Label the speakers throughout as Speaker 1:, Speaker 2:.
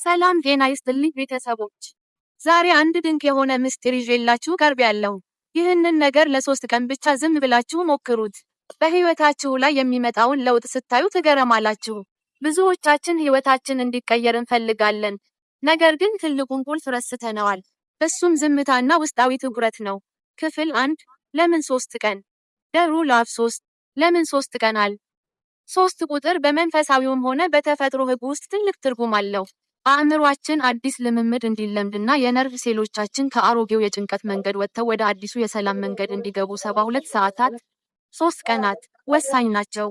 Speaker 1: ሰላም ጤና ይስጥልኝ ቤተሰቦች። ዛሬ አንድ ድንቅ የሆነ ምስጢር ይዤላችሁ ቀርቤያለሁ። ይህንን ነገር ለ3 ቀን ብቻ ዝም ብላችሁ ሞክሩት። በህይወታችሁ ላይ የሚመጣውን ለውጥ ስታዩ ትገረማላችሁ። ብዙዎቻችን ህይወታችን እንዲቀየር እንፈልጋለን፣ ነገር ግን ትልቁን ቁልፍ ረስተነዋል። እሱም ዝምታና ውስጣዊ ትኩረት ነው። ክፍል 1 ለምን 3 ቀን? The rule of 3 ለምን 3 ቀናል? 3 ቁጥር በመንፈሳዊውም ሆነ በተፈጥሮ ህግ ውስጥ ትልቅ ትርጉም አለው። አእምሯችን አዲስ ልምምድ እንዲለምድና የነርቭ ሴሎቻችን ከአሮጌው የጭንቀት መንገድ ወጥተው ወደ አዲሱ የሰላም መንገድ እንዲገቡ 72 ሰዓታት 3 ቀናት ወሳኝ ናቸው።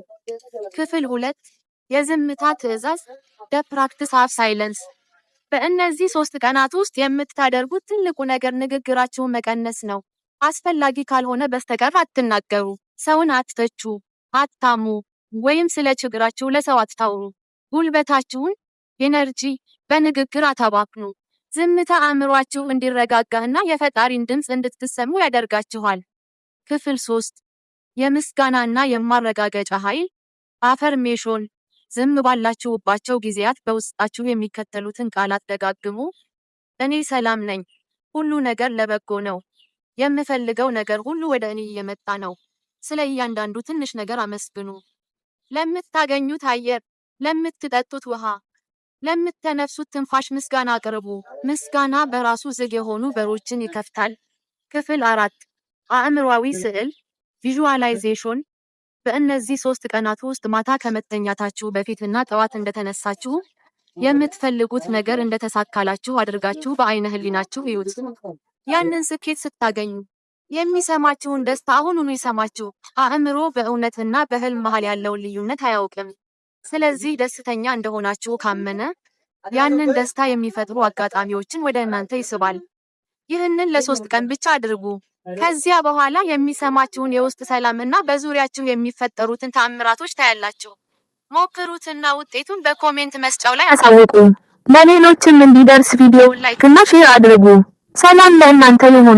Speaker 1: ክፍል 2 የዝምታ ትዕዛዝ The practice of silence። በእነዚህ 3 ቀናት ውስጥ የምታደርጉት ትልቁ ነገር ንግግራችሁን መቀነስ ነው። አስፈላጊ ካልሆነ በስተቀር አትናገሩ፣ ሰውን አትተቹ፣ አታሙ፣ ወይም ስለ ችግራችሁ ለሰው አታውሩ። ጉልበታችሁን ኤነርጂ በንግግር አታባክኑ። ዝምታ አእምሯችሁ እንዲረጋጋና የፈጣሪን ድምፅ እንድትሰሙ ያደርጋችኋል። ክፍል 3 የምስጋናና የማረጋገጫ ኃይል አፈርሜሽን። ዝም ባላችሁባቸው ጊዜያት በውስጣችሁ የሚከተሉትን ቃላት ደጋግሙ። እኔ ሰላም ነኝ፣ ሁሉ ነገር ለበጎ ነው፣ የምፈልገው ነገር ሁሉ ወደ እኔ እየመጣ ነው። ስለ እያንዳንዱ ትንሽ ነገር አመስግኑ። ለምታገኙት አየር፣ ለምትጠጡት ውሃ፣ ለምትተነፍሱት ትንፋሽ ምስጋና አቅርቡ። ምስጋና በራሱ ዝግ የሆኑ በሮችን ይከፍታል። ክፍል 4 አእምሯዊ ስዕል ቪዥዋላይዜሽን። በእነዚህ 3 ቀናት ውስጥ ማታ ከመተኛታችሁ በፊትና ጠዋት እንደተነሳችሁ የምትፈልጉት ነገር እንደተሳካላችሁ አድርጋችሁ በአይነ ህሊናችሁ እዩት። ያንን ስኬት ስታገኙ የሚሰማችሁን ደስታ አሁኑኑ ይሰማችሁ። አእምሮ በእውነትና በህልም መሃል ያለውን ልዩነት አያውቅም። ስለዚህ ደስተኛ እንደሆናችሁ ካመነ ያንን ደስታ የሚፈጥሩ አጋጣሚዎችን ወደ እናንተ ይስባል። ይህንን ለ3 ቀን ብቻ አድርጉ። ከዚያ በኋላ የሚሰማችሁን የውስጥ ሰላምና በዙሪያችሁ የሚፈጠሩትን ተአምራቶች ታያላችሁ። ሞክሩትና ውጤቱን በኮሜንት መስጫው ላይ አሳውቁ። ለሌሎችም እንዲደርስ ቪዲዮውን ላይክ እና ሼር አድርጉ። ሰላም ለእናንተ ይሁን።